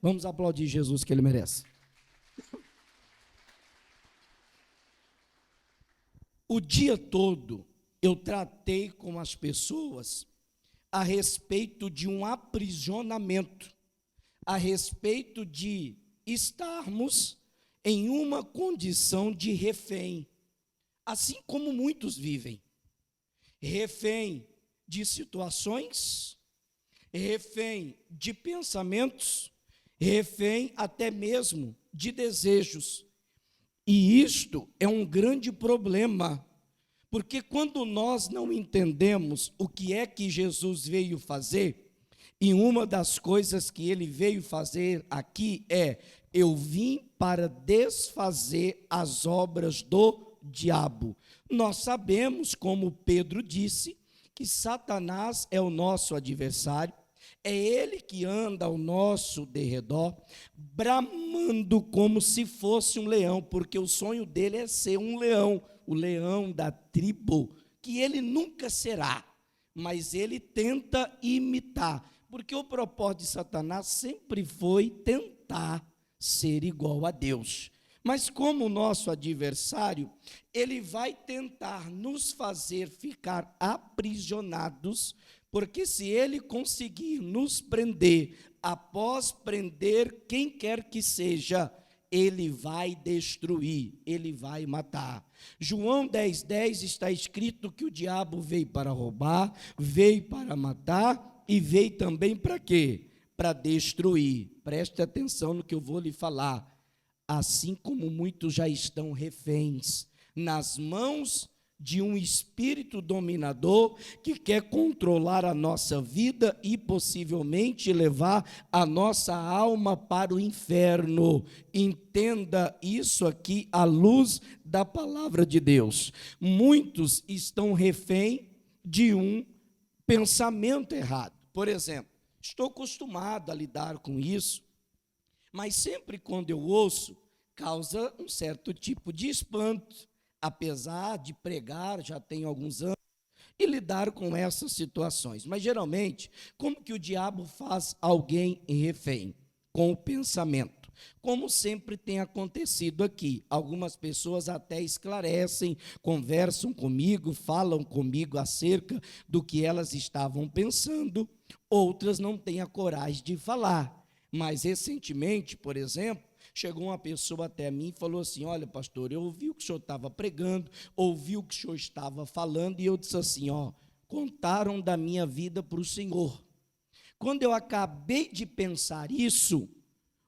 Vamos aplaudir Jesus, que ele merece. O dia todo eu tratei com as pessoas a respeito de um aprisionamento, a respeito de estarmos em uma condição de refém, assim como muitos vivem, refém de situações, refém de pensamentos, refém até mesmo de desejos. E isto é um grande problema, porque quando nós não entendemos o que é que Jesus veio fazer, e uma das coisas que ele veio fazer aqui é: eu vim para desfazer as obras do diabo. Nós sabemos, como Pedro disse, que Satanás é o nosso adversário, é ele que anda ao nosso derredor, bramando como se fosse um leão, porque o sonho dele é ser um leão, o leão da tribo, que ele nunca será, mas ele tenta imitar, porque o propósito de Satanás sempre foi tentar ser igual a Deus. Mas como o nosso adversário, ele vai tentar nos fazer ficar aprisionados, porque se ele conseguir nos prender, após prender quem quer que seja, ele vai destruir, ele vai matar. João 10:10 está escrito que o diabo veio para roubar, veio para matar e veio também para quê? Para destruir. Preste atenção no que eu vou lhe falar. Assim como muitos já estão reféns nas mãos de um espírito dominador que quer controlar a nossa vida e possivelmente levar a nossa alma para o inferno. Entenda isso aqui à luz da palavra de Deus. Muitos estão refém de um pensamento errado. Por exemplo, estou acostumado a lidar com isso, mas sempre quando eu ouço, causa um certo tipo de espanto, apesar de pregar, já tenho alguns anos, e lidar com essas situações. Mas, geralmente, como que o diabo faz alguém refém? Com o pensamento. Como sempre tem acontecido aqui, algumas pessoas até esclarecem, conversam comigo, falam comigo acerca do que elas estavam pensando, outras não têm a coragem de falar. Mas, recentemente, por exemplo, chegou uma pessoa até mim e falou assim: olha, pastor, eu ouvi o que o senhor estava pregando, ouvi o que o senhor estava falando, e eu disse assim, contaram da minha vida para o senhor. Quando eu acabei de pensar isso,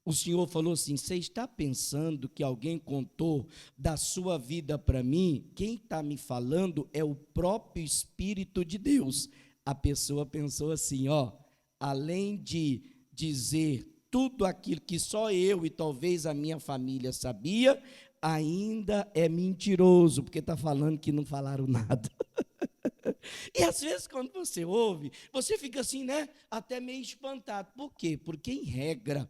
o senhor falou assim: você está pensando que alguém contou da sua vida para mim? Quem está me falando é o próprio Espírito de Deus. A pessoa pensou assim, além de dizer tudo aquilo que só eu e talvez a minha família sabia, ainda é mentiroso, porque está falando que não falaram nada. E às vezes quando você ouve, você fica assim, até meio espantado. Por quê? Porque em regra,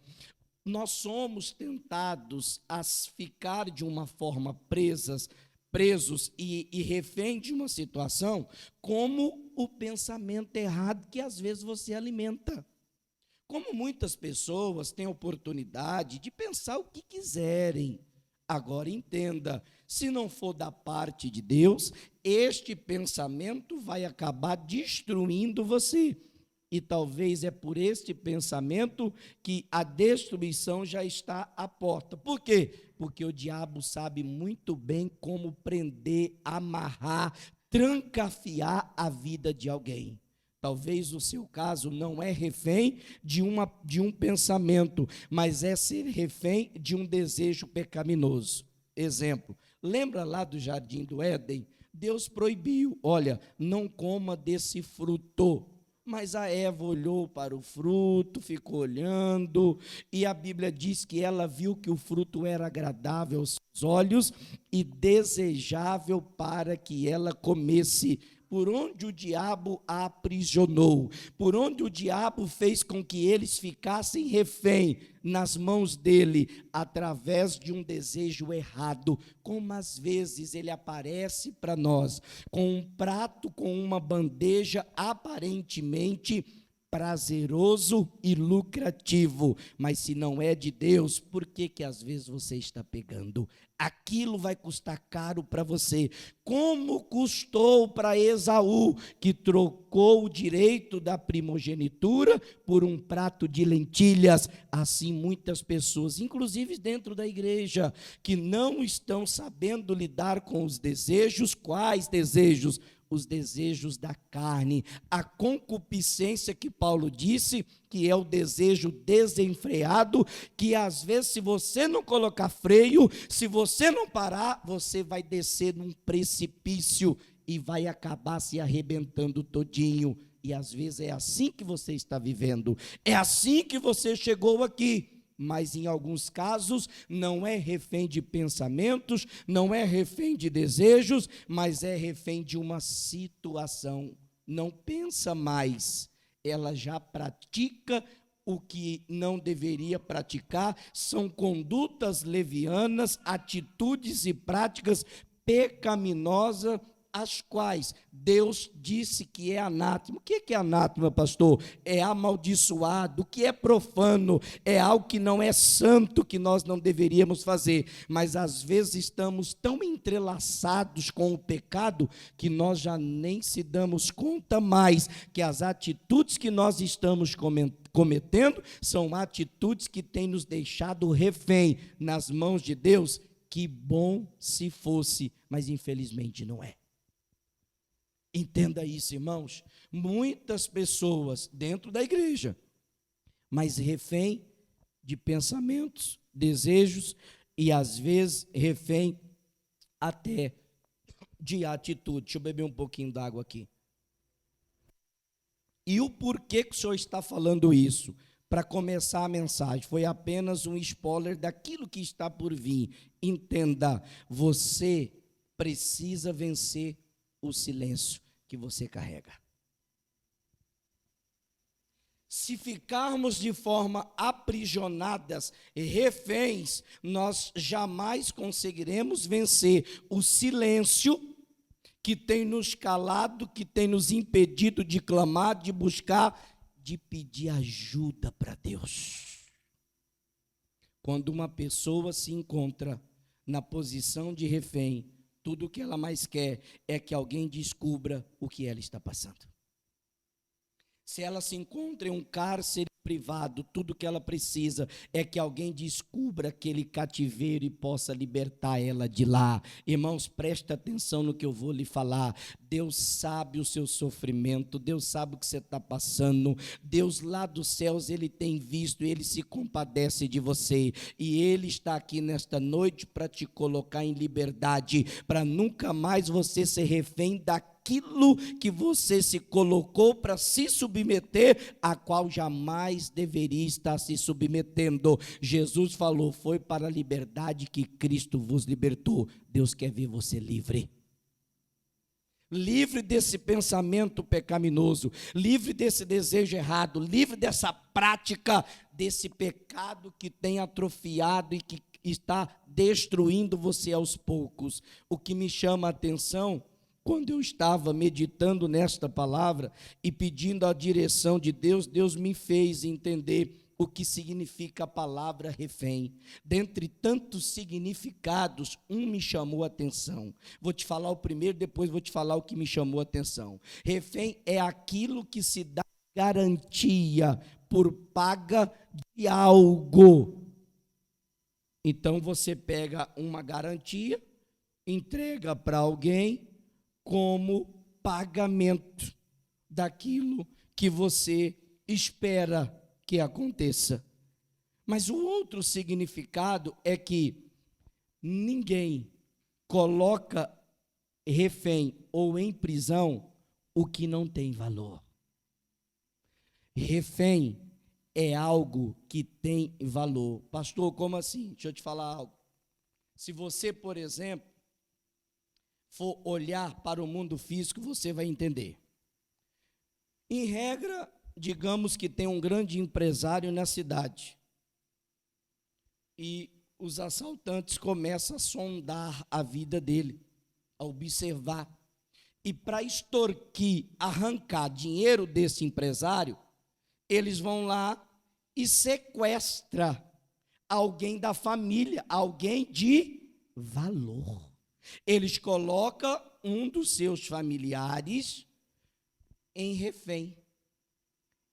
nós somos tentados a ficar de uma forma presos e refém de uma situação, como o pensamento errado que às vezes você alimenta. Como muitas pessoas têm oportunidade de pensar o que quiserem. Agora entenda, se não for da parte de Deus, este pensamento vai acabar destruindo você. E talvez é por este pensamento que a destruição já está à porta. Por quê? Porque o diabo sabe muito bem como prender, amarrar, trancafiar a vida de alguém. Talvez o seu caso não é refém de um pensamento, mas é ser refém de um desejo pecaminoso. Exemplo, lembra lá do jardim do Éden? Deus proibiu, olha, não coma desse fruto. Mas a Eva olhou para o fruto, ficou olhando, e a Bíblia diz que ela viu que o fruto era agradável aos seus olhos e desejável para que ela comesse. Por onde o diabo a aprisionou, por onde o diabo fez com que eles ficassem refém nas mãos dele, através de um desejo errado, como às vezes ele aparece para nós, com um prato, com uma bandeja aparentemente prazeroso e lucrativo, mas se não é de Deus, por que que às vezes você está pegando? Aquilo vai custar caro para você, como custou para Esaú, que trocou o direito da primogenitura por um prato de lentilhas. Assim muitas pessoas, inclusive dentro da igreja, que não estão sabendo lidar com os desejos. Quais desejos? Os desejos da carne, a concupiscência que Paulo disse, que é o desejo desenfreado, que às vezes, se você não colocar freio, se você não parar, você vai descer num precipício e vai acabar se arrebentando todinho. E às vezes é assim que você está vivendo, é assim que você chegou aqui. Mas em alguns casos não é refém de pensamentos, não é refém de desejos, mas é refém de uma situação. Não pensa mais, ela já pratica o que não deveria praticar, são condutas levianas, atitudes e práticas pecaminosas, as quais Deus disse que é anátema. O que é anátema, pastor? É amaldiçoado, o que é profano, é algo que não é santo, que nós não deveríamos fazer, mas às vezes estamos tão entrelaçados com o pecado, que nós já nem se damos conta mais, que as atitudes que nós estamos cometendo, são atitudes que têm nos deixado refém nas mãos de Deus. Que bom se fosse, mas infelizmente não é. Entenda isso, irmãos, muitas pessoas dentro da igreja, mas refém de pensamentos, desejos e às vezes refém até de atitude. Deixa eu beber um pouquinho d'água aqui. E o porquê que o senhor está falando isso? Para começar a mensagem, foi apenas um spoiler daquilo que está por vir. Entenda, você precisa vencer o silêncio que você carrega. Se ficarmos de forma aprisionadas e reféns, nós jamais conseguiremos vencer o silêncio que tem nos calado, que tem nos impedido de clamar, de buscar, de pedir ajuda para Deus. Quando uma pessoa se encontra na posição de refém, tudo o que ela mais quer é que alguém descubra o que ela está passando. Se ela se encontra em um cárcere privado, tudo o que ela precisa é que alguém descubra aquele cativeiro e possa libertar ela de lá. Irmãos, presta atenção no que eu vou lhe falar. Deus sabe o seu sofrimento, Deus sabe o que você está passando. Deus lá dos céus, Ele tem visto, Ele se compadece de você. E Ele está aqui nesta noite para te colocar em liberdade, para nunca mais você ser refém daquilo que você se colocou para se submeter, a qual jamais deveria estar se submetendo. Jesus falou, foi para a liberdade que Cristo vos libertou. Deus quer ver você livre. Livre desse pensamento pecaminoso, livre desse desejo errado, livre dessa prática, desse pecado que tem atrofiado e que está destruindo você aos poucos. O que me chama a atenção, quando eu estava meditando nesta palavra e pedindo a direção de Deus, Deus me fez entender o que significa a palavra refém. Dentre tantos significados, um me chamou a atenção. Vou te falar o primeiro, depois vou te falar o que me chamou a atenção. Refém é aquilo que se dá garantia por paga de algo. Então você pega uma garantia, entrega para alguém como pagamento daquilo que você espera que aconteça. Mas o outro significado é que ninguém coloca refém ou em prisão o que não tem valor. Refém é algo que tem valor. Pastor, como assim? Deixa eu te falar algo. Se você, por exemplo, for olhar para o mundo físico, você vai entender. Em regra, digamos que tem um grande empresário na cidade e os assaltantes começam a sondar a vida dele, a observar. E para extorquir, arrancar dinheiro desse empresário, Eles vão lá e sequestra alguém da família, alguém de valor. Eles colocam um dos seus familiares em refém,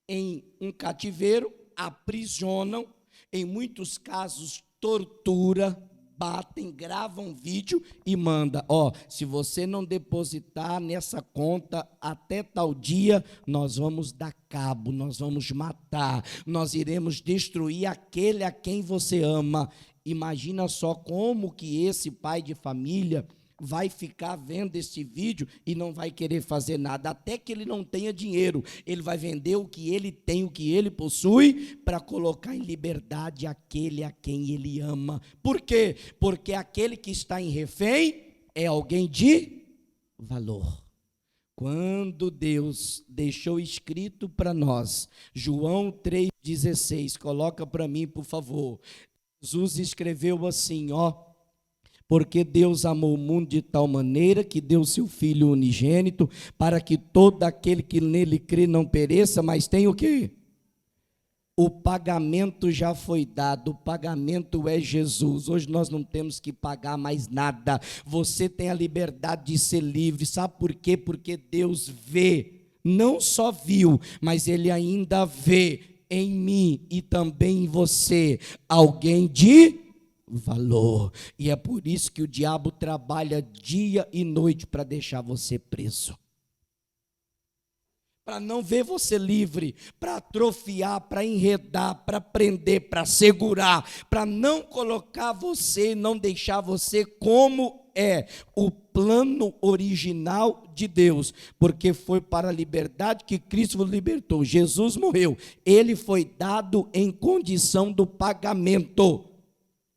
em um cativeiro, aprisionam, em muitos casos tortura, batem, gravam vídeo e manda, se você não depositar nessa conta até tal dia, nós vamos dar cabo, nós vamos matar, nós iremos destruir aquele a quem você ama. Imagina só como que esse pai de família vai ficar vendo esse vídeo e não vai querer fazer nada, até que ele não tenha dinheiro. Ele vai vender o que ele tem, o que ele possui, para colocar em liberdade aquele a quem ele ama. Por quê? Porque aquele que está em refém é alguém de valor. Quando Deus deixou escrito para nós, João 3,16, coloca para mim, por favor. Jesus escreveu assim, porque Deus amou o mundo de tal maneira que deu seu Filho unigênito, para que todo aquele que nele crê não pereça, mas tenha o quê? O pagamento já foi dado, o pagamento é Jesus. Hoje nós não temos que pagar mais nada. Você tem a liberdade de ser livre. Sabe por quê? Porque Deus vê, não só viu, mas Ele ainda vê em mim e também em você alguém de valor. E é por isso que o diabo trabalha dia e noite para deixar você preso, para não ver você livre, para atrofiar, para enredar, para prender, para segurar, para não colocar você, não deixar você como é o plano original de Deus, porque foi para a liberdade que Cristo nos libertou. Jesus morreu, ele foi dado em condição do pagamento.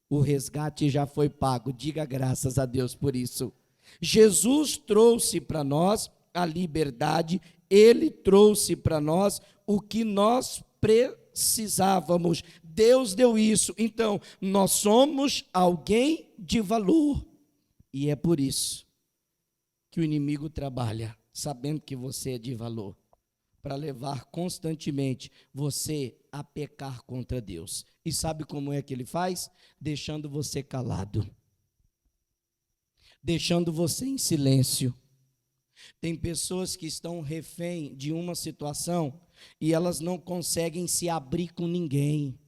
O resgate já foi pago, diga graças a Deus por isso. Jesus trouxe para nós a liberdade, Ele trouxe para nós o que nós precisávamos, Deus deu isso, então nós somos alguém de valor, e é por isso que o inimigo trabalha, sabendo que você é de valor, para levar constantemente você a pecar contra Deus. E sabe como é que ele faz? Deixando você calado, deixando você em silêncio. Tem pessoas que estão refém de uma situação e elas não conseguem se abrir com ninguém,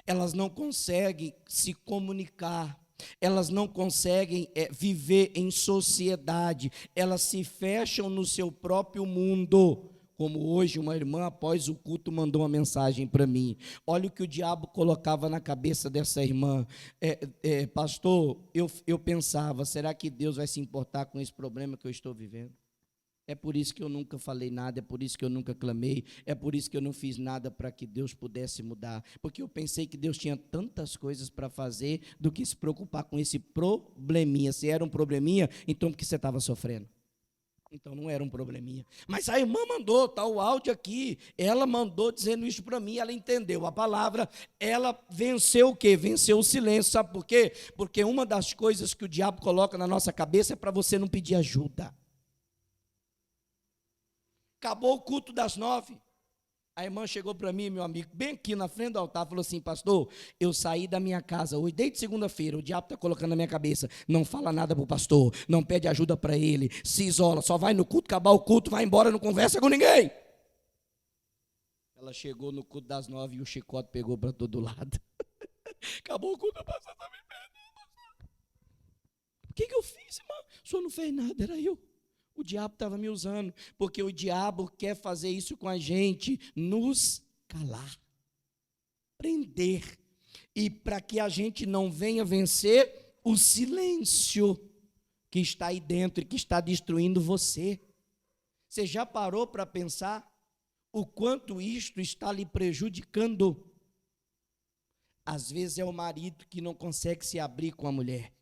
elas não conseguem se comunicar, elas não conseguem viver em sociedade, elas se fecham no seu próprio mundo. Como hoje uma irmã após o culto mandou uma mensagem para mim, olha o que o diabo colocava na cabeça dessa irmã, pastor, eu pensava, será que Deus vai se importar com esse problema que eu estou vivendo? É por isso que eu nunca falei nada, é por isso que eu nunca clamei, é por isso que eu não fiz nada para que Deus pudesse mudar, porque eu pensei que Deus tinha tantas coisas para fazer do que se preocupar com esse probleminha. Se era um probleminha, então por que você estava sofrendo? Então não era um probleminha. Mas a irmã mandou, está o áudio aqui, ela mandou dizendo isso para mim, ela entendeu a palavra, ela venceu o quê? Venceu o silêncio, sabe por quê? Porque uma das coisas que o diabo coloca na nossa cabeça é para você não pedir ajuda. Acabou o culto das 9, a irmã chegou para mim, meu amigo, bem aqui na frente do altar, falou assim, pastor, eu saí da minha casa hoje, desde segunda-feira, o diabo está colocando na minha cabeça, não fala nada para o pastor, não pede ajuda para ele, se isola, só vai no culto, acabar o culto, vai embora, não conversa com ninguém. Ela chegou no culto das 9 e o chicote pegou para todo lado. Acabou o culto, pastor, está me perdendo. O que eu fiz, irmão? O senhor não fez nada, era eu. O diabo estava me usando, porque o diabo quer fazer isso com a gente, nos calar, prender, e para que a gente não venha vencer o silêncio que está aí dentro e que está destruindo você. Você já parou para pensar o quanto isto está lhe prejudicando? Às vezes é o marido que não consegue se abrir com a mulher.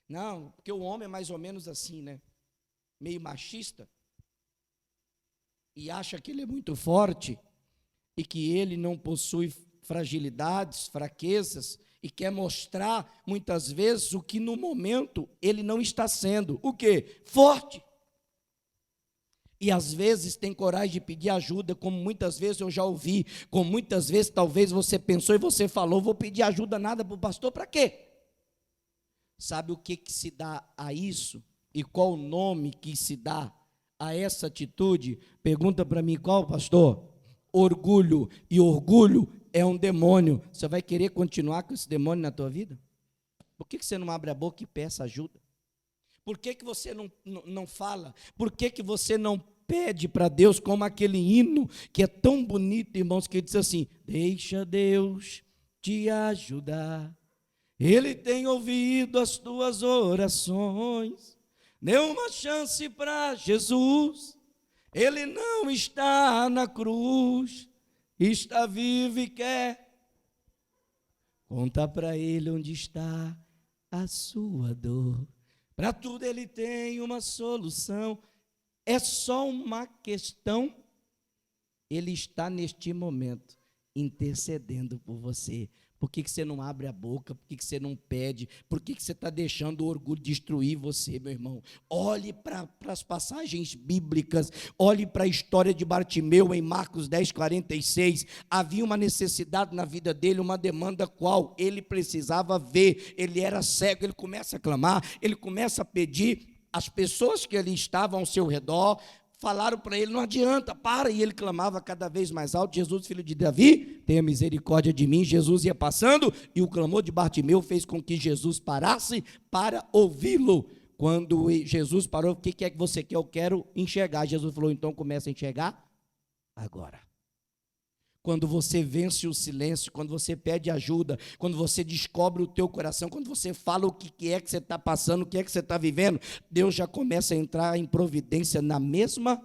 Não, porque o homem é mais ou menos assim, né? Meio machista, e acha que ele é muito forte, e que ele não possui fragilidades, fraquezas, e quer mostrar, muitas vezes, o que no momento ele não está sendo. O quê? Forte. E às vezes tem coragem de pedir ajuda, como muitas vezes eu já ouvi, como muitas vezes talvez você pensou e você falou, vou pedir ajuda nada para o pastor, para quê? Sabe o que se dá a isso? E qual o nome que se dá a essa atitude? Pergunta para mim, qual, pastor? Orgulho. E orgulho é um demônio. Você vai querer continuar com esse demônio na tua vida? Por que você não abre a boca e peça ajuda? Por que você não fala? Por que você não pede para Deus, como aquele hino que é tão bonito, irmãos, que diz assim: deixa Deus te ajudar, Ele tem ouvido as tuas orações, dê uma chance para Jesus, Ele não está na cruz, está vivo e quer, conta para Ele onde está a sua dor, para tudo Ele tem uma solução. É só uma questão, Ele está neste momento intercedendo por você. Por que você não abre a boca? Por que você não pede? Por que você está deixando o orgulho destruir você, meu irmão? Olhe para as passagens bíblicas, olhe para a história de Bartimeu em Marcos 10:46. Havia uma necessidade na vida dele, uma demanda qual ele precisava ver. Ele era cego, ele começa a clamar, ele começa a pedir. As pessoas que ali estavam ao seu redor falaram para ele, não adianta, para, e ele clamava cada vez mais alto: Jesus, filho de Davi, tenha misericórdia de mim. Jesus ia passando, e o clamor de Bartimeu fez com que Jesus parasse para ouvi-lo. Quando Jesus parou: o que é que você quer? Eu quero enxergar. Jesus falou: então começa a enxergar agora. Quando você vence o silêncio, quando você pede ajuda, quando você descobre o teu coração, quando você fala o que é que você está passando, o que é que você está vivendo, Deus já começa a entrar em providência na mesma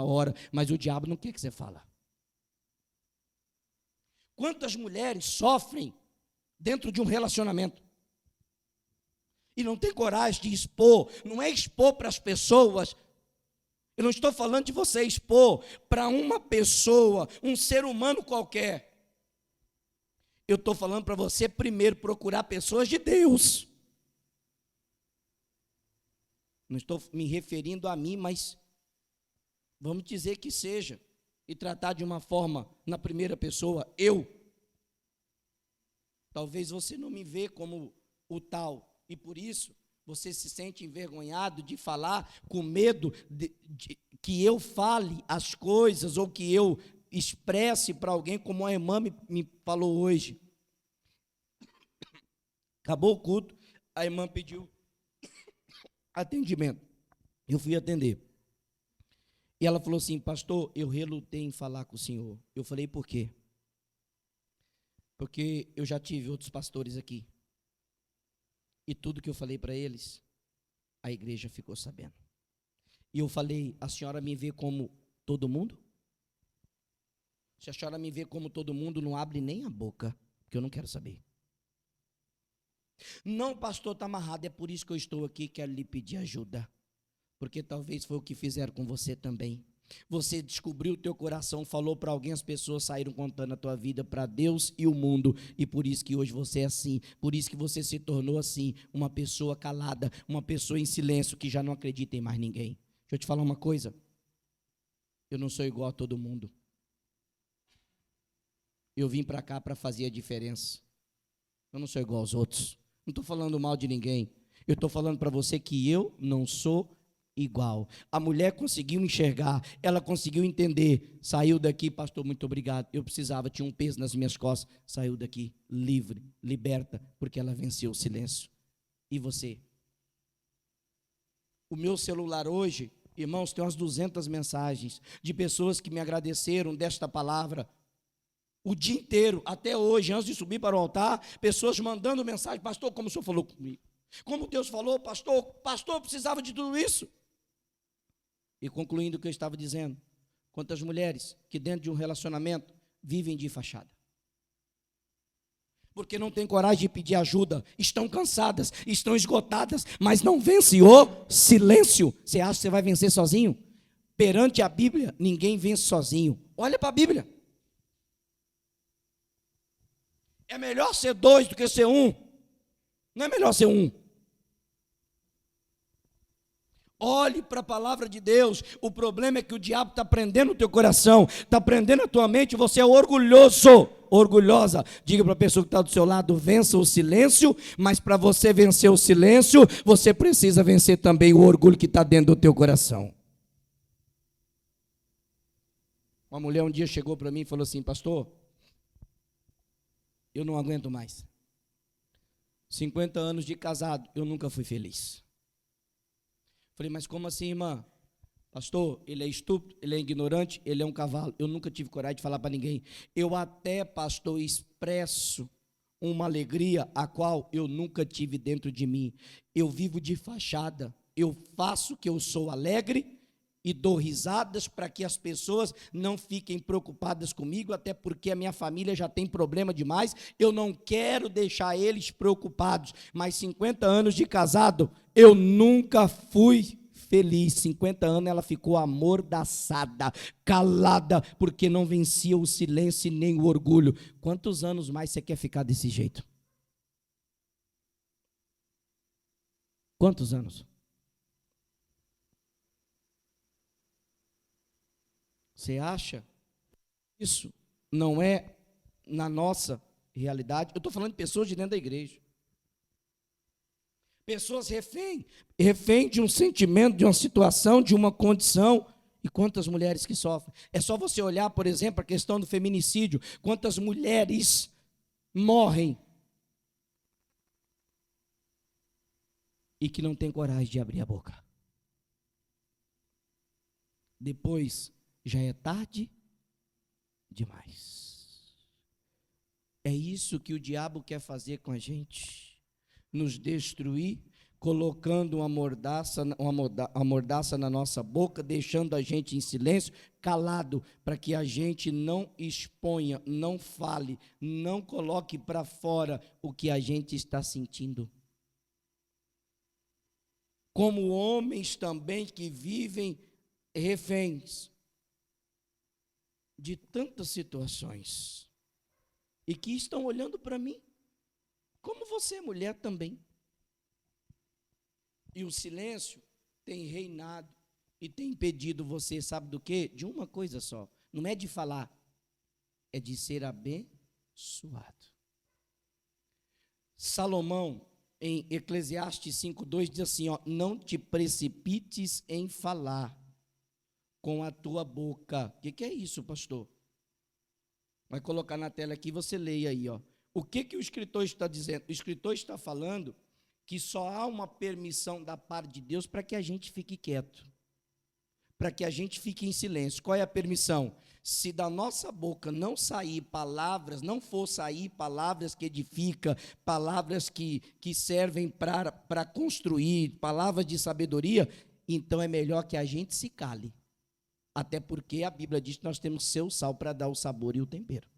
hora. Mas o diabo não quer que você fale. Quantas mulheres sofrem dentro de um relacionamento e não tem coragem de expor? Não é expor para as pessoas. Eu não estou falando de você expor para uma pessoa, um ser humano qualquer. Eu estou falando para você primeiro procurar pessoas de Deus. Não estou me referindo a mim, mas vamos dizer que seja. E tratar de uma forma, na primeira pessoa, eu. Talvez você não me vê como o tal, e por isso você se sente envergonhado de falar, com medo de que eu fale as coisas, ou que eu expresse para alguém, como a irmã me falou hoje. Acabou o culto, a irmã pediu atendimento. Eu fui atender. E ela falou assim: pastor, eu relutei em falar com o senhor. Eu falei: por quê? Porque eu já tive outros pastores aqui. E tudo que eu falei para eles, a igreja ficou sabendo. E eu falei: a senhora me vê como todo mundo? Se a senhora me vê como todo mundo, não abre nem a boca, porque eu não quero saber. Não, pastor, está amarrado, é por isso que eu estou aqui, quero lhe pedir ajuda. Porque talvez foi o que fizeram com você também. Você descobriu o teu coração, falou para alguém, as pessoas saíram contando a tua vida para Deus e o mundo, e por isso que hoje você é assim, por isso que você se tornou assim, uma pessoa calada, uma pessoa em silêncio, que já não acredita em mais ninguém. Deixa eu te falar uma coisa, eu não sou igual a todo mundo. Eu vim para cá para fazer a diferença. Eu não sou igual aos outros. Não estou falando mal de ninguém. Eu estou falando para você que eu não sou igual. A mulher conseguiu enxergar, ela conseguiu entender, saiu daqui: pastor, muito obrigado, eu precisava, tinha um peso nas minhas costas, saiu daqui livre, liberta, porque ela venceu o silêncio. E você? O meu celular hoje, irmãos, tem umas 200 mensagens de pessoas que me agradeceram desta palavra. O dia inteiro, até hoje, antes de subir para o altar, pessoas mandando mensagem: pastor, como o senhor falou comigo, como Deus falou, pastor, precisava de tudo isso. E concluindo o que eu estava dizendo, quantas mulheres que dentro de um relacionamento vivem de fachada, porque não têm coragem de pedir ajuda, estão cansadas, estão esgotadas, mas não vence o silêncio. Você acha que você vai vencer sozinho? Perante a Bíblia, ninguém vence sozinho. Olha para a Bíblia. É melhor ser dois do que ser um. Não é melhor ser um. Olhe para a palavra de Deus. O problema é que o diabo está prendendo o teu coração, está prendendo a tua mente. Você é orgulhoso, orgulhosa. Diga para a pessoa que está do seu lado: vença o silêncio. Mas para você vencer o silêncio, você precisa vencer também o orgulho que está dentro do teu coração. Uma mulher um dia chegou para mim e falou assim: pastor, eu não aguento mais. 50 anos de casado, eu nunca fui feliz. Falei: mas como assim, irmã? Pastor, ele é estúpido, ele é ignorante, ele é um cavalo. Eu nunca tive coragem de falar para ninguém. Eu até, pastor, expresso uma alegria a qual eu nunca tive dentro de mim. Eu vivo de fachada. Eu faço que eu sou alegre e dou risadas para que as pessoas não fiquem preocupadas comigo, até porque a minha família já tem problema demais. Eu não quero deixar eles preocupados. Mas 50 anos de casado, eu nunca fui feliz. 50 anos ela ficou amordaçada, calada, porque não vencia o silêncio e nem o orgulho. Quantos anos mais você quer ficar desse jeito? Quantos anos? Você acha? Isso não é na nossa realidade. Eu estou falando de pessoas de dentro da igreja. Pessoas refém de um sentimento, de uma situação, de uma condição. E quantas mulheres que sofrem. É só você olhar, por exemplo, a questão do feminicídio. Quantas mulheres morrem e que não têm coragem de abrir a boca. Depois já é tarde demais. É isso que o diabo quer fazer com a gente, nos destruir, colocando uma mordaça na nossa boca, deixando a gente em silêncio, calado, para que a gente não exponha, não fale, não coloque para fora o que a gente está sentindo. Como homens também que vivem reféns de tantas situações e que estão olhando para mim, como você, mulher, também. E o silêncio tem reinado e tem impedido você, sabe do quê? De uma coisa só, não é de falar, é de ser abençoado. Salomão, em Eclesiastes 5:2, diz assim, ó: não te precipites em falar com a tua boca. O que é isso, pastor? Vai colocar na tela aqui, você leia aí, ó. O que o escritor está dizendo? O escritor está falando que só há uma permissão da parte de Deus para que a gente fique quieto, para que a gente fique em silêncio. Qual é a permissão? Se da nossa boca não sair palavras, não for sair palavras que edificam, palavras que servem para construir, palavras de sabedoria, então é melhor que a gente se cale. Até porque a Bíblia diz que nós temos que ser o sal para dar o sabor e o tempero.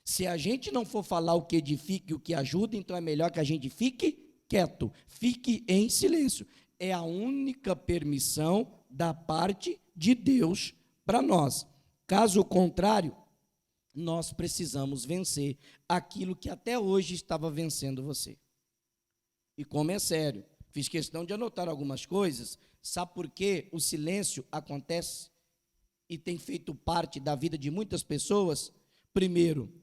Se a gente não for falar o que edifica e o que ajuda, então é melhor que a gente fique quieto, fique em silêncio. É a única permissão da parte de Deus para nós. Caso contrário, nós precisamos vencer aquilo que até hoje estava vencendo você. E como é sério, fiz questão de anotar algumas coisas. Sabe por que o silêncio acontece e tem feito parte da vida de muitas pessoas? Primeiro,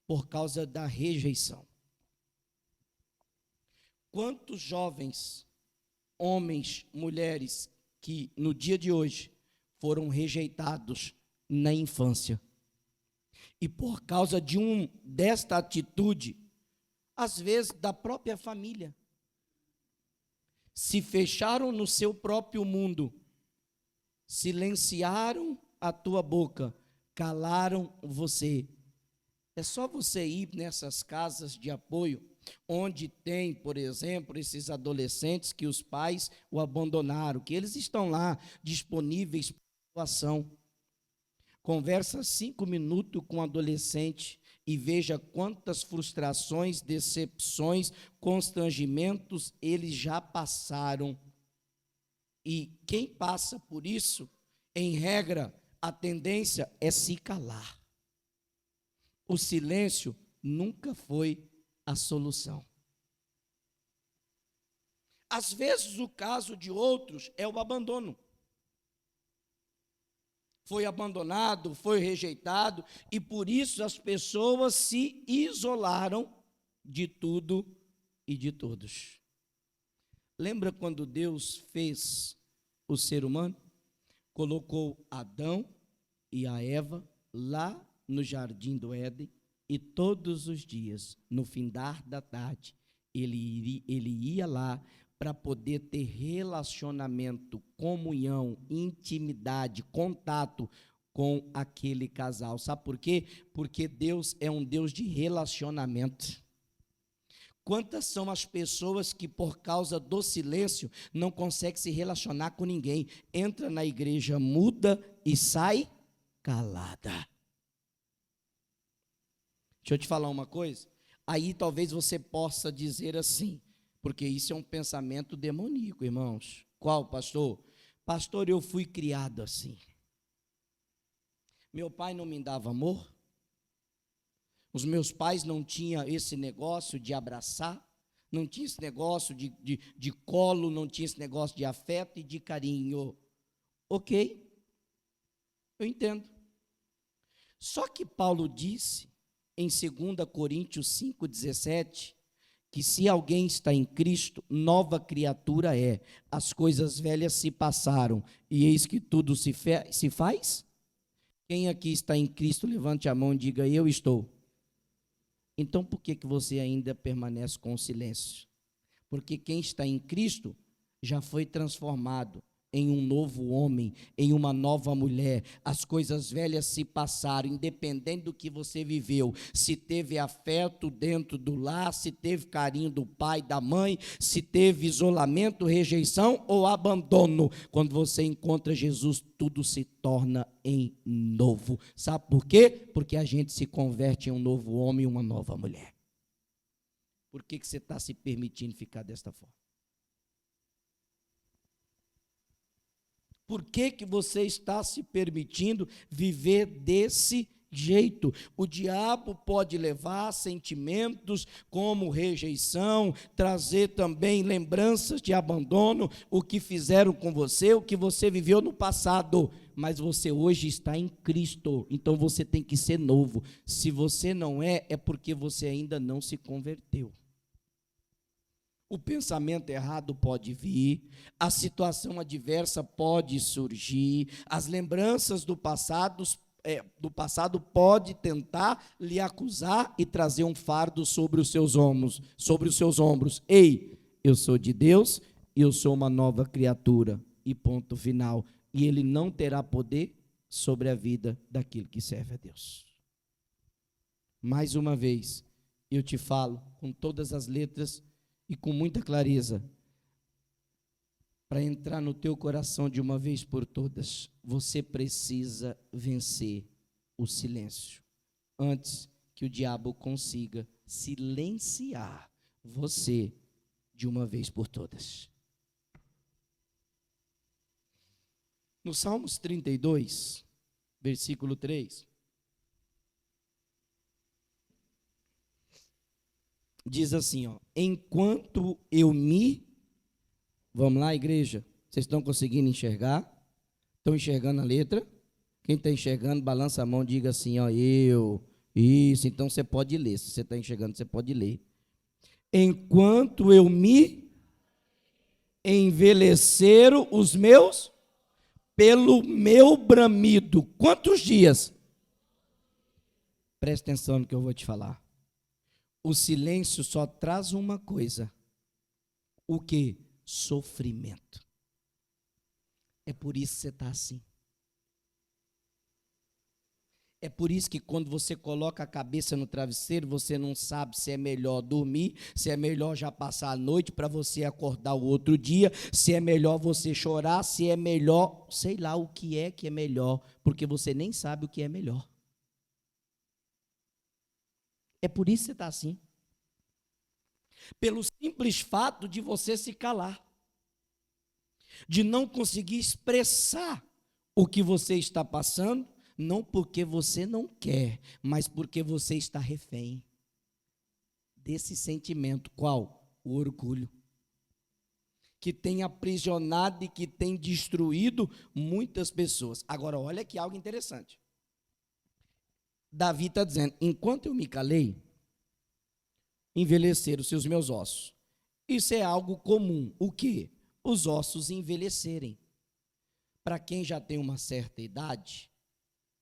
por causa da rejeição. Quantos jovens, homens, mulheres, que no dia de hoje foram rejeitados na infância, e por causa desta atitude, às vezes da própria família, se fecharam no seu próprio mundo, silenciaram a tua boca, calaram você. É só você ir nessas casas de apoio, onde tem, por exemplo, esses adolescentes que os pais o abandonaram, que eles estão lá disponíveis para ação. Conversa 5 minutos com um adolescente e veja quantas frustrações, decepções, constrangimentos eles já passaram. E quem passa por isso, em regra, a tendência é se calar. O silêncio nunca foi a solução. Às vezes o caso de outros é o abandono. Foi abandonado, foi rejeitado, e por isso as pessoas se isolaram de tudo e de todos. Lembra quando Deus fez o ser humano? Colocou Adão e a Eva lá no jardim do Éden, e todos os dias, no findar da tarde, ele ia lá para poder ter relacionamento, comunhão, intimidade, contato com aquele casal. Sabe por quê? Porque Deus é um Deus de relacionamento. Quantas são as pessoas que, por causa do silêncio, não conseguem se relacionar com ninguém? Entra na igreja muda e sai calada. Deixa eu te falar uma coisa. Aí talvez você possa dizer assim, porque isso é um pensamento demoníaco, irmãos. Qual, pastor? Pastor, eu fui criado assim. Meu pai não me dava amor. Os meus pais não tinham esse negócio de abraçar, não tinha esse negócio de colo, não tinha esse negócio de afeto e de carinho. Ok, eu entendo. Só que Paulo disse, em 2 Coríntios 5,17, que se alguém está em Cristo, nova criatura é. As coisas velhas se passaram, e eis que tudo se faz. Quem aqui está em Cristo, levante a mão e diga, eu estou. Então, por que você ainda permanece com o silêncio? Porque quem está em Cristo já foi transformado em um novo homem, em uma nova mulher. As coisas velhas se passaram, independente do que você viveu. Se teve afeto dentro do lar, se teve carinho do pai, da mãe, se teve isolamento, rejeição ou abandono. Quando você encontra Jesus, tudo se torna em novo. Sabe por quê? Porque a gente se converte em um novo homem e uma nova mulher. Por que você está se permitindo ficar desta forma? Por que você está se permitindo viver desse jeito? O diabo pode levar sentimentos como rejeição, trazer também lembranças de abandono, o que fizeram com você, o que você viveu no passado, mas você hoje está em Cristo, então você tem que ser novo. Se você não é, é porque você ainda não se converteu. O pensamento errado pode vir, a situação adversa pode surgir, as lembranças do passado pode tentar lhe acusar e trazer um fardo sobre os seus ombros. Ei, eu sou de Deus e eu sou uma nova criatura. E ponto final. E ele não terá poder sobre a vida daquele que serve a Deus. Mais uma vez, eu te falo com todas as letras e com muita clareza, para entrar no teu coração de uma vez por todas, você precisa vencer o silêncio, antes que o diabo consiga silenciar você de uma vez por todas. No Salmos 32, versículo 3, diz assim, ó, enquanto eu me... Vamos lá, igreja? Vocês estão conseguindo enxergar? Estão enxergando a letra? Quem está enxergando, balança a mão, diga assim, ó, isso, então você pode ler. Se você está enxergando, você pode ler. Enquanto eu me envelheceram os meus, pelo meu bramido. Quantos dias? Presta atenção no que eu vou te falar. O silêncio só traz uma coisa. O quê? Sofrimento. É por isso que você está assim. É por isso que quando você coloca a cabeça no travesseiro, você não sabe se é melhor dormir, se é melhor já passar a noite para você acordar o outro dia, se é melhor você chorar, se é melhor, sei lá o que é melhor, porque você nem sabe o que é melhor. É por isso que você está assim. Pelo simples fato de você se calar, de não conseguir expressar o que você está passando, não porque você não quer, mas porque você está refém desse sentimento. Qual? O orgulho. que tem aprisionado e que tem destruído muitas pessoas. Agora, olha aqui algo interessante. Davi está dizendo, enquanto eu me calei, envelheceram-se os meus ossos. Isso é algo comum. O quê? Os ossos envelhecerem. Para quem já tem uma certa idade,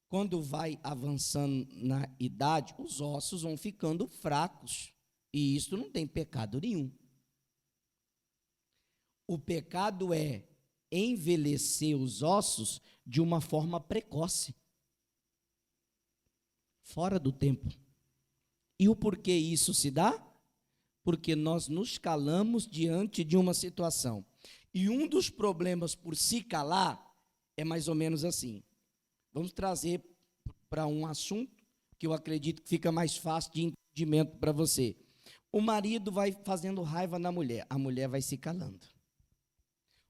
quando vai avançando na idade, os ossos vão ficando fracos. E isso não tem pecado nenhum. O pecado é envelhecer os ossos de uma forma precoce, fora do tempo. E o porquê isso se dá? Porque nós nos calamos diante de uma situação. E um dos problemas por se calar é mais ou menos assim. Vamos trazer para um assunto que eu acredito que fica mais fácil de entendimento para você. O marido vai fazendo raiva na mulher, a mulher vai se calando.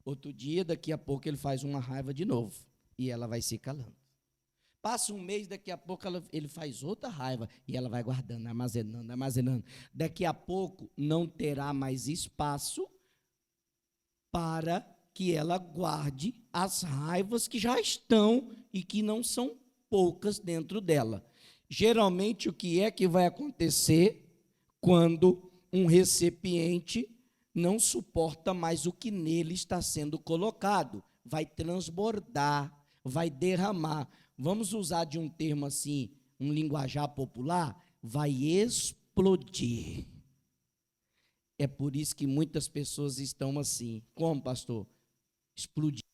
Outro dia, daqui a pouco, ele faz uma raiva de novo, e ela vai se calando. Passa um mês, daqui a pouco ele faz outra raiva, e ela vai guardando, armazenando, armazenando. Daqui a pouco, não terá mais espaço para que ela guarde as raivas que já estão e que não são poucas dentro dela. Geralmente, o que é que vai acontecer quando um recipiente não suporta mais o que nele está sendo colocado? Vai transbordar, vai derramar. Vamos usar de um termo assim, um linguajar popular, vai explodir. É por isso que muitas pessoas estão assim. Como, pastor? Explodindo.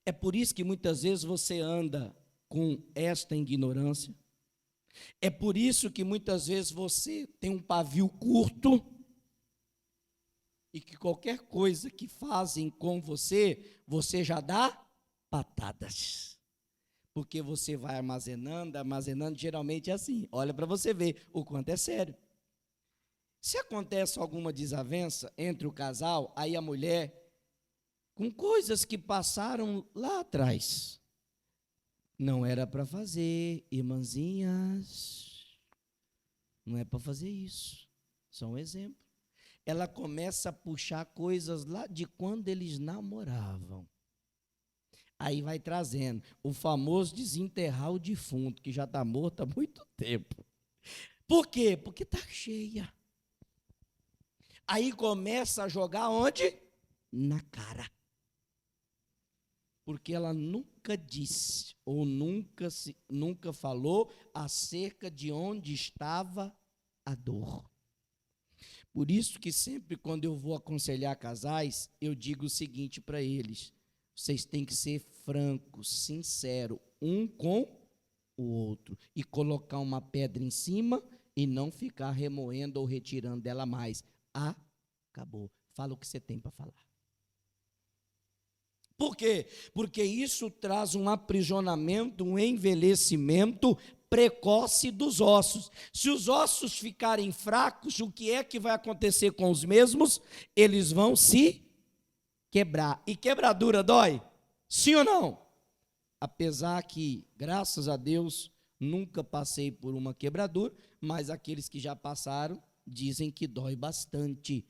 É por isso que muitas vezes você anda com esta ignorância. É por isso que muitas vezes você tem um pavio curto e que qualquer coisa que fazem com você, você já dá patadas. Porque você vai armazenando, armazenando, geralmente é assim. Olha para você ver o quanto é sério. Se acontece alguma desavença entre o casal, aí a mulher, com coisas que passaram lá atrás, não era para fazer, irmãzinhas, não é para fazer isso, só um exemplo. Ela começa a puxar coisas lá de quando eles namoravam. Aí vai trazendo o famoso desenterrar o defunto, que já está morto há muito tempo. Por quê? Porque está cheia. Aí começa a jogar onde? Na cara. Porque ela nunca disse, ou nunca falou acerca de onde estava a dor. Por isso que sempre quando eu vou aconselhar casais, eu digo o seguinte para eles: vocês têm que ser francos, sinceros, um com o outro, e colocar uma pedra em cima e não ficar remoendo ou retirando dela mais. Acabou. Fala o que você tem para falar. Por quê? Porque isso traz um aprisionamento, um envelhecimento precoce dos ossos. Se os ossos ficarem fracos, o que é que vai acontecer com os mesmos? Eles vão se quebrar. E quebradura dói? Sim ou não? Apesar que, graças a Deus, nunca passei por uma quebradura, mas aqueles que já passaram dizem que dói bastante.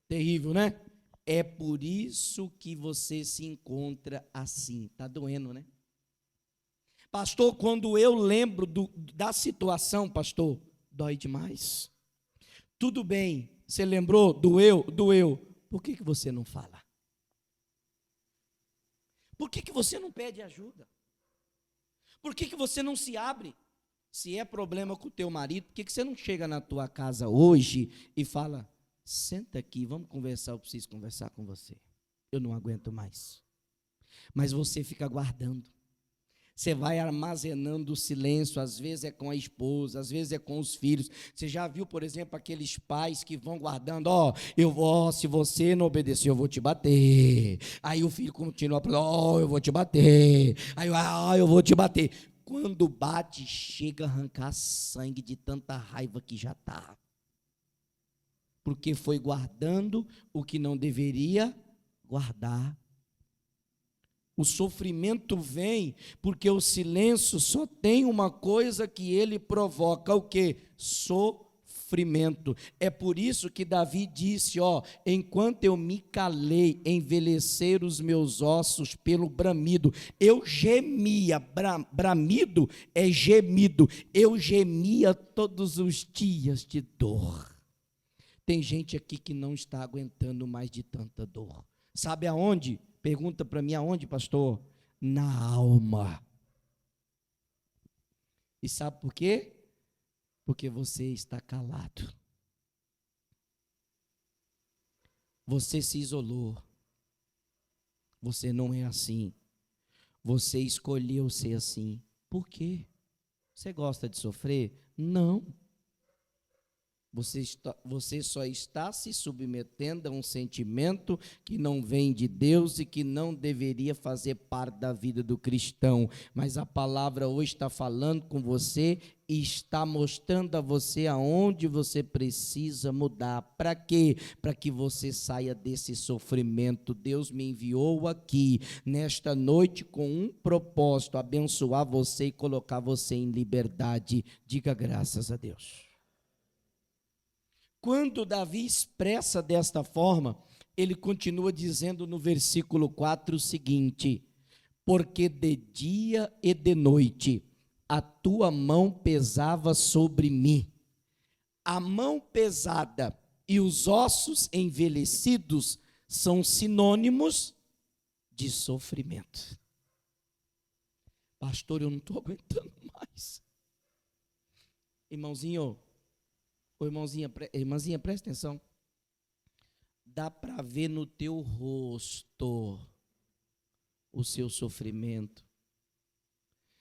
Terrível, né? É por isso que você se encontra assim. Está doendo, né? Pastor, quando eu lembro da situação, pastor, dói demais. Tudo bem, você lembrou? Doeu? Doeu. Por que você não fala? Por que você não pede ajuda? Por que você não se abre? Se é problema com o teu marido, por que você não chega na tua casa hoje e fala: senta aqui, vamos conversar, eu preciso conversar com você. Eu não aguento mais. Mas você fica guardando. Você vai armazenando o silêncio, às vezes é com a esposa, às vezes é com os filhos. Você já viu, por exemplo, aqueles pais que vão guardando: se você não obedecer, eu vou te bater. Aí o filho continua falando: eu vou te bater. Aí, eu vou te bater. Quando bate, chega a arrancar sangue de tanta raiva que já está. Porque foi guardando o que não deveria guardar. O sofrimento vem porque o silêncio só tem uma coisa que ele provoca: o quê? Sofrimento. sofrimento. É por isso que Davi disse, enquanto eu me calei, envelheceram os meus ossos pelo bramido. Eu gemia, bramido é gemido. Eu gemia todos os dias de dor. Tem gente aqui que não está aguentando mais de tanta dor. Sabe aonde? Pergunta para mim aonde, pastor? Na alma. E sabe por quê? Porque você está calado. Você se isolou. Você não é assim. Você escolheu ser assim. Por quê? Você gosta de sofrer? Não. Você só está se submetendo a um sentimento que não vem de Deus e que não deveria fazer parte da vida do cristão. Mas a palavra hoje está falando com você e está mostrando a você aonde você precisa mudar. Para quê? Para que você saia desse sofrimento. Deus me enviou aqui nesta noite com um propósito: abençoar você e colocar você em liberdade. Diga graças a Deus. Quando Davi expressa desta forma, ele continua dizendo no versículo 4 o seguinte: porque de dia e de noite a tua mão pesava sobre mim. A mão pesada e os ossos envelhecidos são sinônimos de sofrimento. Pastor, eu não estou aguentando mais. Irmãozinho, irmãzinha, presta atenção. Dá para ver no teu rosto o seu sofrimento.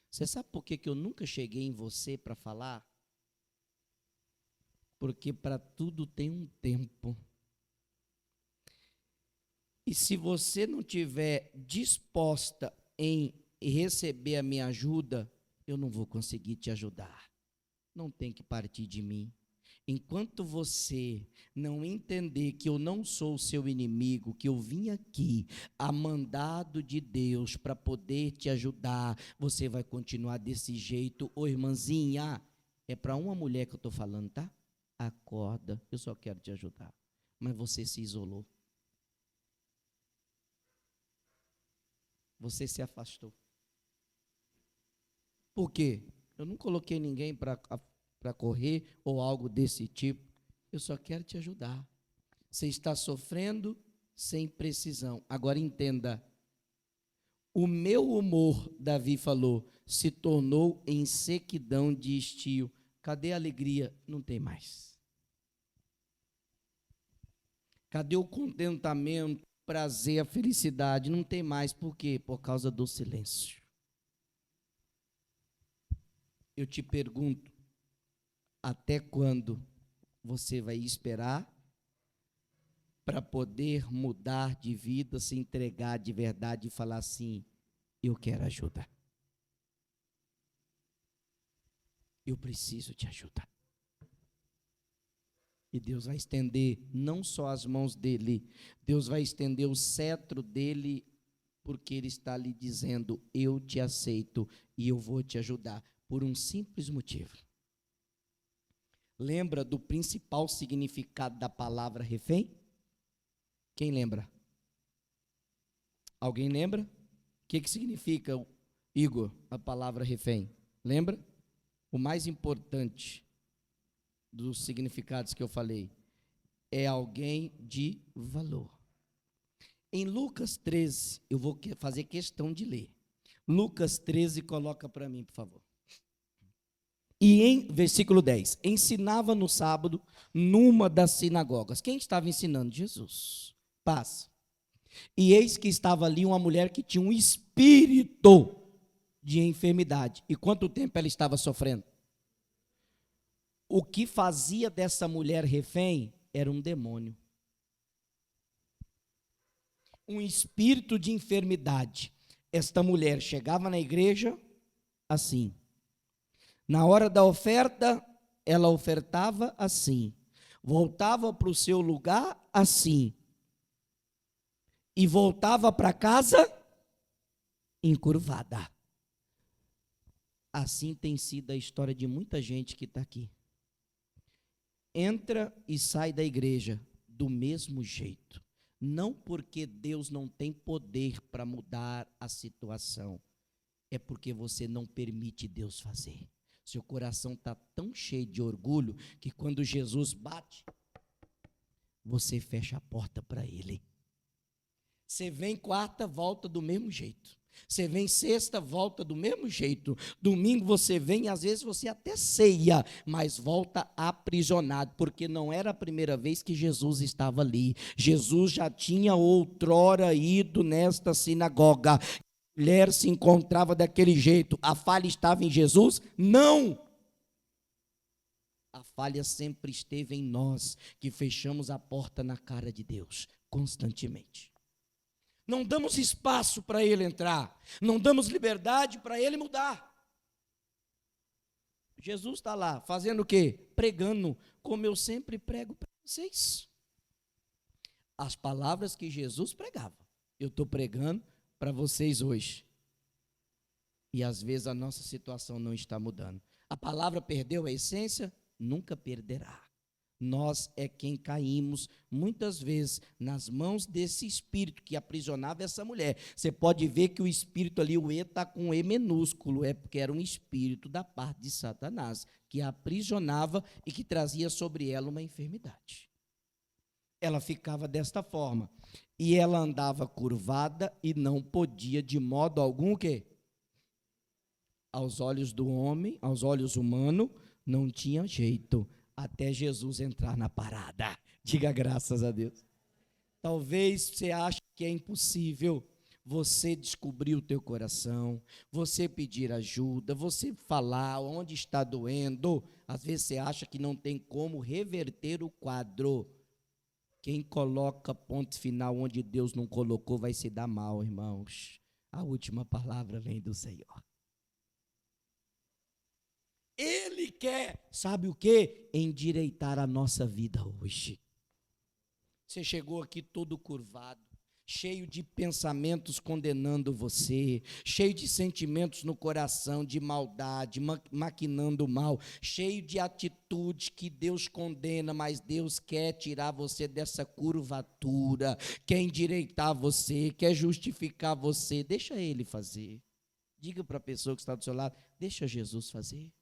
Você sabe por que eu nunca cheguei em você para falar? Porque para tudo tem um tempo. E se você não estiver disposta em receber a minha ajuda, eu não vou conseguir te ajudar. Não tem que partir de mim. Enquanto você não entender que eu não sou o seu inimigo, que eu vim aqui a mandado de Deus para poder te ajudar, você vai continuar desse jeito. Ô irmãzinha, é para uma mulher que eu estou falando, tá? Acorda, eu só quero te ajudar. Mas você se isolou. Você se afastou. Por quê? Eu não coloquei ninguém para correr ou algo desse tipo. Eu só quero te ajudar. Você está sofrendo sem precisão. Agora entenda. O meu humor, Davi falou, se tornou em sequidão de estio. Cadê a alegria? Não tem mais. Cadê o contentamento, prazer, a felicidade? Não tem mais. Por quê? Por causa do silêncio. Eu te pergunto, até quando você vai esperar para poder mudar de vida, se entregar de verdade e falar assim: eu quero ajuda. Eu preciso te ajudar. E Deus vai estender não só as mãos dele, Deus vai estender o cetro dele, porque ele está lhe dizendo: eu te aceito e eu vou te ajudar, por um simples motivo. Lembra do principal significado da palavra refém? Quem lembra? Alguém lembra? O que significa, Igor, a palavra refém? Lembra? O mais importante dos significados que eu falei é alguém de valor. Em Lucas 13, eu vou fazer questão de ler. Lucas 13, coloca para mim, por favor. E em versículo 10, ensinava no sábado numa das sinagogas. Quem estava ensinando? Jesus. Paz. E eis que estava ali uma mulher que tinha um espírito de enfermidade. E quanto tempo ela estava sofrendo? O que fazia dessa mulher refém era um demônio. Um espírito de enfermidade. Esta mulher chegava na igreja assim. Na hora da oferta, ela ofertava assim. Voltava para o seu lugar assim. E voltava para casa encurvada. Assim tem sido a história de muita gente que está aqui. entra e sai da igreja do mesmo jeito. Não porque Deus não tem poder para mudar a situação, é porque você não permite Deus fazer. Seu coração está tão cheio de orgulho que quando Jesus bate, você fecha a porta para Ele. Você vem quarta, volta do mesmo jeito. Você vem sexta, volta do mesmo jeito. Domingo você vem, às vezes você até ceia, mas volta aprisionado, porque não era a primeira vez que Jesus estava ali. Jesus já tinha outrora ido nesta sinagoga. A mulher se encontrava daquele jeito. A falha estava em Jesus? Não! A falha sempre esteve em nós, que fechamos a porta na cara de Deus, constantemente. Não damos espaço para Ele entrar, não damos liberdade para Ele mudar. Jesus está lá, fazendo o quê? Pregando, como eu sempre prego para vocês. As palavras que Jesus pregava, eu estou pregando para vocês hoje. E às vezes a nossa situação não está mudando. A palavra perdeu a essência? Nunca perderá. Nós é quem caímos, muitas vezes, nas mãos desse espírito que aprisionava essa mulher. Você pode ver que o espírito ali, o E está com E minúsculo, é porque era um espírito da parte de Satanás, que a aprisionava e que trazia sobre ela uma enfermidade. Ela ficava desta forma, e ela andava curvada e não podia de modo algum o quê? Aos olhos do homem, aos olhos humanos, não tinha jeito. Até Jesus entrar na parada. Diga graças a Deus. Talvez você ache que é impossível você descobrir o teu coração, você pedir ajuda, você falar onde está doendo. Às vezes você acha que não tem como reverter o quadro. Quem coloca ponto final onde Deus não colocou vai se dar mal, irmãos. A última palavra vem do Senhor. Ele quer, sabe o quê? Endireitar a nossa vida hoje. Você chegou aqui todo curvado, cheio de pensamentos condenando você, cheio de sentimentos no coração, de maldade, maquinando mal, cheio de atitudes que Deus condena, mas Deus quer tirar você dessa curvatura, quer endireitar você, quer justificar você. Deixa Ele fazer. Diga para a pessoa que está do seu lado, deixa Jesus fazer.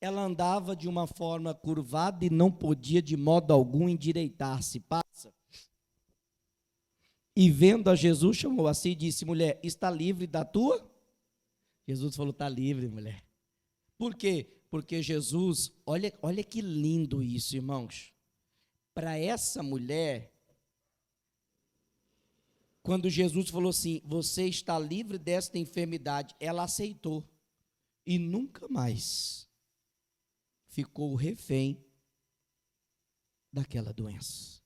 Ela andava de uma forma curvada e não podia de modo algum endireitar-se. Passa. E vendo a Jesus, chamou a si e disse, mulher, está livre da tua? Jesus falou, está livre, mulher. Por quê? Porque Jesus, olha que lindo isso, irmãos. Para essa mulher, quando Jesus falou assim, você está livre desta enfermidade, ela aceitou. E nunca mais ficou refém daquela doença.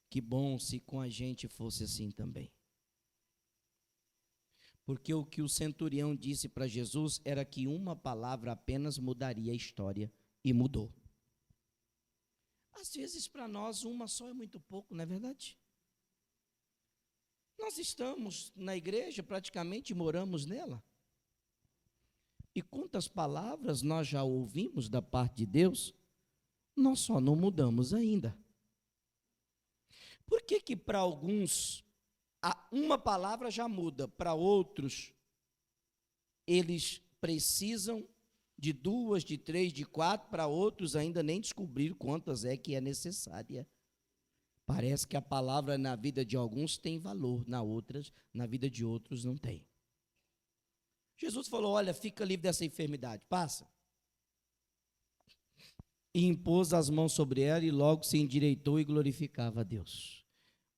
Que bom se com a gente fosse assim também. Porque o que o centurião disse para Jesus era que uma palavra apenas mudaria a história, e mudou. Às vezes para nós uma só é muito pouco, não é verdade? Nós estamos na igreja, praticamente moramos nela. E quantas palavras nós já ouvimos da parte de Deus, nós só não mudamos ainda. Por que para alguns uma palavra já muda, para outros eles precisam de 2, de 3, de 4, para outros ainda nem descobrir quantas é que é necessária. Parece que a palavra na vida de alguns tem valor, na vida de outros não tem. Jesus falou, olha, fica livre dessa enfermidade, passa. E impôs as mãos sobre ela e logo se endireitou e glorificava a Deus.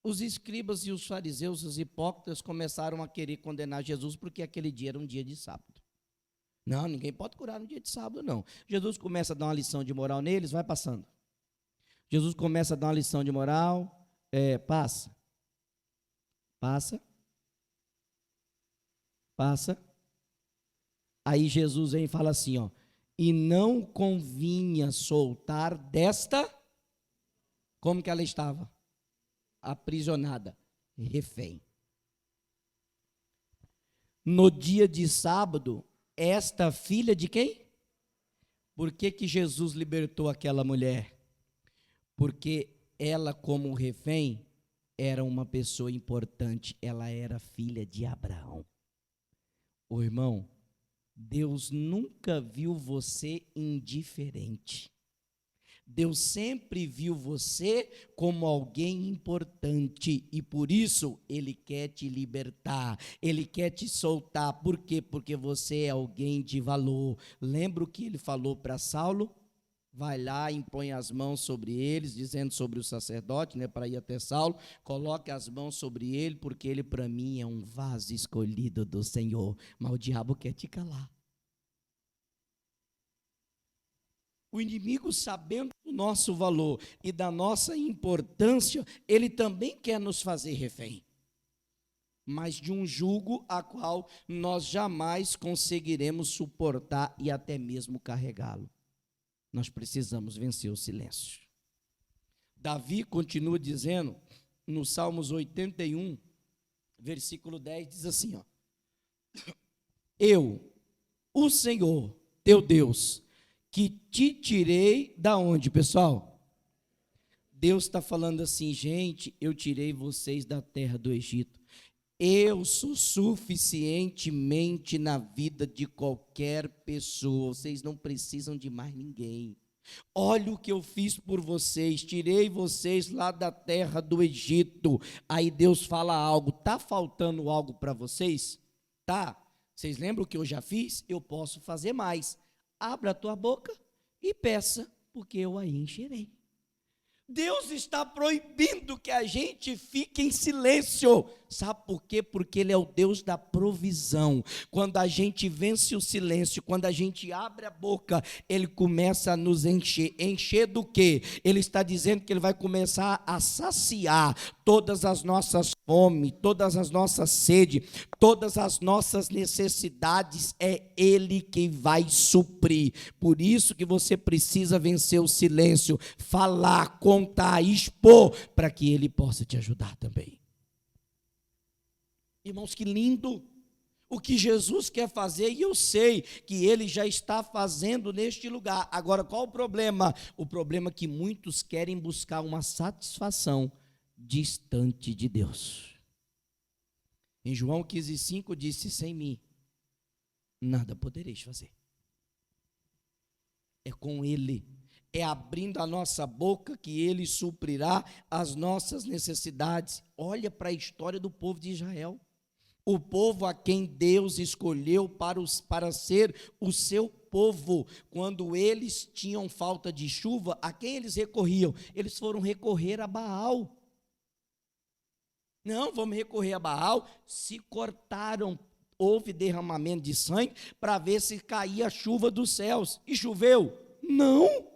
Os escribas e os fariseus, os hipócritas, começaram a querer condenar Jesus porque aquele dia era um dia de sábado. Não, ninguém pode curar no dia de sábado, não. Jesus começa a dar uma lição de moral neles, vai passando. Jesus começa a dar uma lição de moral, passa. Aí Jesus vem e fala assim, ó, e não convinha soltar desta, como que ela estava? Aprisionada, refém. No dia de sábado, Esta filha de quem? Por que que Jesus libertou aquela mulher? Porque ela, como refém, era uma pessoa importante, ela era filha de Abraão. Ô irmão, Deus nunca viu você indiferente. Deus sempre viu você como alguém importante e por isso Ele quer te libertar, Ele quer te soltar. Por quê? Porque você é alguém de valor. Lembra o que Ele falou para Saulo? Vai lá, impõe as mãos sobre eles, dizendo sobre o sacerdote, né, para ir até Saulo, coloque as mãos sobre ele, porque ele para mim é um vaso escolhido do Senhor. Mas o diabo quer te calar. O inimigo, sabendo do nosso valor e da nossa importância, ele também quer nos fazer refém, mas de um jugo a qual nós jamais conseguiremos suportar e até mesmo carregá-lo. Nós precisamos vencer o silêncio. Davi continua dizendo, no Salmos 81, versículo 10, diz assim, ó, eu, o Senhor, teu Deus, que te tirei da onde, pessoal? Deus está falando assim, gente, eu tirei vocês da terra do Egito. Eu sou suficientemente na vida de qualquer pessoa, vocês não precisam de mais ninguém. Olha o que eu fiz por vocês, tirei vocês lá da terra do Egito. Aí Deus fala algo, está faltando algo para vocês? Tá, vocês lembram o que eu já fiz? Eu posso fazer mais. Abra a tua boca e peça, porque eu a encherei. Deus está proibindo que a gente fique em silêncio. Sabe por quê? Porque Ele é o Deus da provisão. Quando a gente vence o silêncio, quando a gente abre a boca, Ele começa a nos encher. Encher do quê? Ele está dizendo que Ele vai começar a saciar todas as nossas fome, todas as nossas sede, todas as nossas necessidades. É Ele que vai suprir. Por isso que você precisa vencer o silêncio, falar, contar, expor, para que Ele possa te ajudar também. Irmãos, que lindo o que Jesus quer fazer, e eu sei que Ele já está fazendo neste lugar. Agora, qual o problema? O problema é que muitos querem buscar uma satisfação distante de Deus. Em João 15,5 disse, sem mim, nada podereis fazer. É com Ele, é abrindo a nossa boca que Ele suprirá as nossas necessidades. Olha para a história do povo de Israel. O povo a quem Deus escolheu para ser o seu povo. Quando eles tinham falta de chuva, a quem eles recorriam? Eles foram recorrer a Baal. Não, vamos recorrer a Baal. Se cortaram, houve derramamento de sangue para ver se caía a chuva dos céus. E choveu? Não.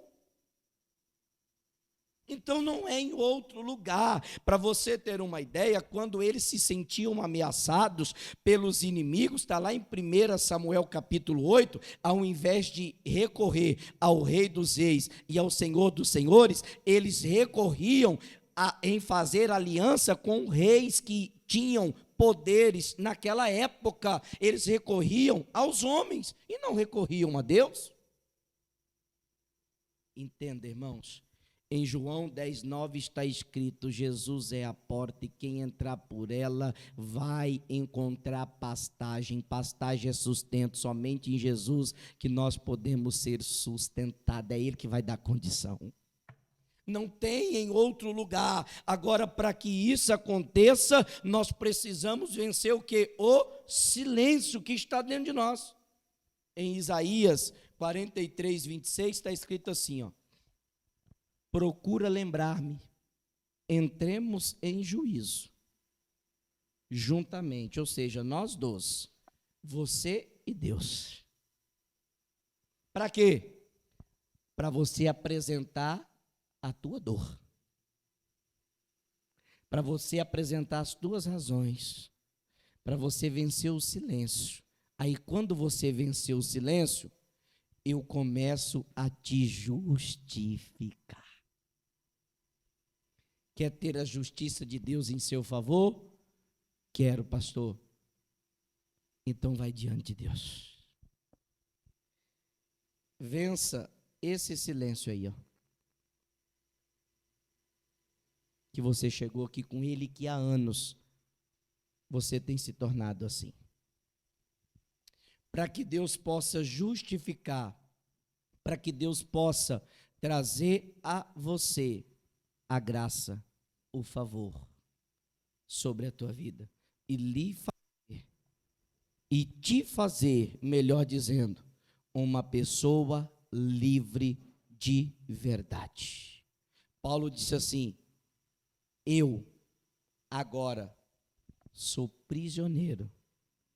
Então não é em outro lugar. Para você ter uma ideia, quando eles se sentiam ameaçados pelos inimigos, está lá em 1 Samuel capítulo 8, ao invés de recorrer ao Rei dos Reis e ao Senhor dos Senhores, eles recorriam em fazer aliança com reis que tinham poderes naquela época. Eles recorriam aos homens e não recorriam a Deus. Entenda, irmãos? Em João 10,9 está escrito, Jesus é a porta e quem entrar por ela vai encontrar pastagem. Pastagem é sustento, somente em Jesus que nós podemos ser sustentados, é Ele que vai dar condição. Não tem em outro lugar. Agora, para que isso aconteça, nós precisamos vencer o quê? O silêncio que está dentro de nós. Em Isaías 43:26 está escrito assim, ó. Procura lembrar-me, entremos em juízo, juntamente, ou seja, nós dois, você e Deus. Para quê? Para você apresentar a tua dor, para você apresentar as tuas razões, para você vencer o silêncio. Aí, quando você vencer o silêncio, eu começo a te justificar. Quer ter a justiça de Deus em seu favor? Quero, pastor. Então vai diante de Deus. Vença esse silêncio aí, ó. Que você chegou aqui com ele, que há anos você tem se tornado assim. Para que Deus possa justificar, para que Deus possa trazer a você a graça, o favor sobre a tua vida e lhe fazer, e te fazer, melhor dizendo, uma pessoa livre de verdade. Paulo disse assim: eu agora sou prisioneiro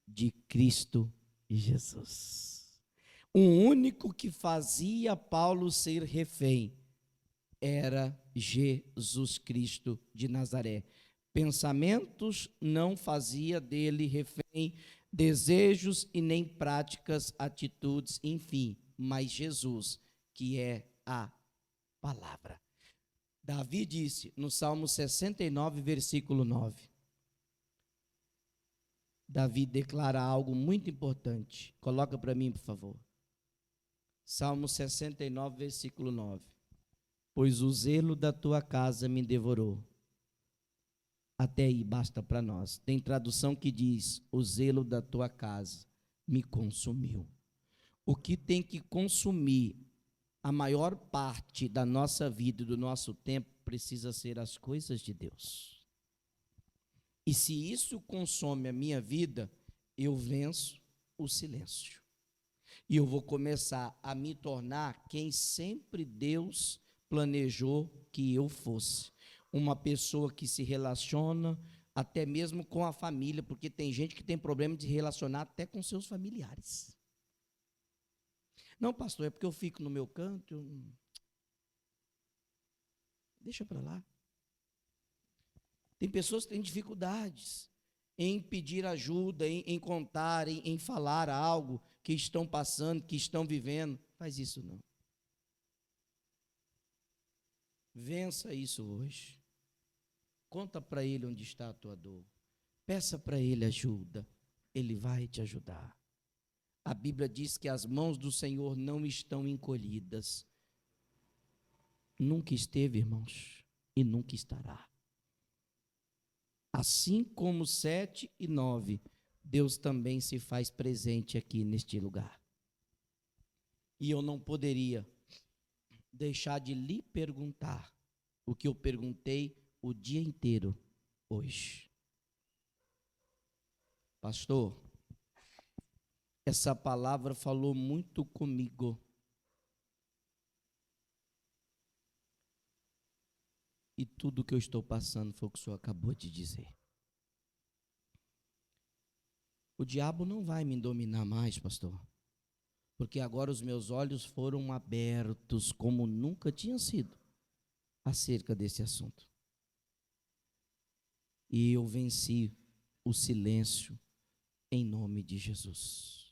de Cristo Jesus. O único que fazia Paulo ser refém era Jesus Cristo de Nazaré. Pensamentos não fazia dele refém, desejos e nem práticas, atitudes, enfim, mas Jesus, que é a palavra. Davi disse no Salmo 69, versículo 9. Davi declara algo muito importante. Coloca para mim, por favor. Salmo 69, versículo 9. Pois o zelo da tua casa me devorou. Até aí basta para nós. Tem tradução que diz: o zelo da tua casa me consumiu. O que tem que consumir a maior parte da nossa vida e do nosso tempo precisa ser as coisas de Deus. E se isso consome a minha vida, eu venço o silêncio. E eu vou começar a me tornar quem sempre Deus planejou que eu fosse. Uma pessoa que se relaciona até mesmo com a família, porque tem gente que tem problema de relacionar até com seus familiares. Não, pastor, é porque eu fico no meu canto. Deixa para lá. Tem pessoas que têm dificuldades em pedir ajuda, em contar, em falar algo que estão passando, que estão vivendo. Faz isso não. Vença isso hoje. Conta para ele onde está a tua dor. Peça para ele ajuda. Ele vai te ajudar. A Bíblia diz que as mãos do Senhor não estão encolhidas. Nunca esteve, irmãos, e nunca estará. Assim como 7 e 9, Deus também se faz presente aqui neste lugar. E eu não poderia deixar de lhe perguntar o que eu perguntei o dia inteiro hoje. Pastor, essa palavra falou muito comigo. E tudo que eu estou passando foi o que o senhor acabou de dizer. O diabo não vai me dominar mais, pastor, porque agora os meus olhos foram abertos como nunca tinham sido acerca desse assunto. E eu venci o silêncio em nome de Jesus.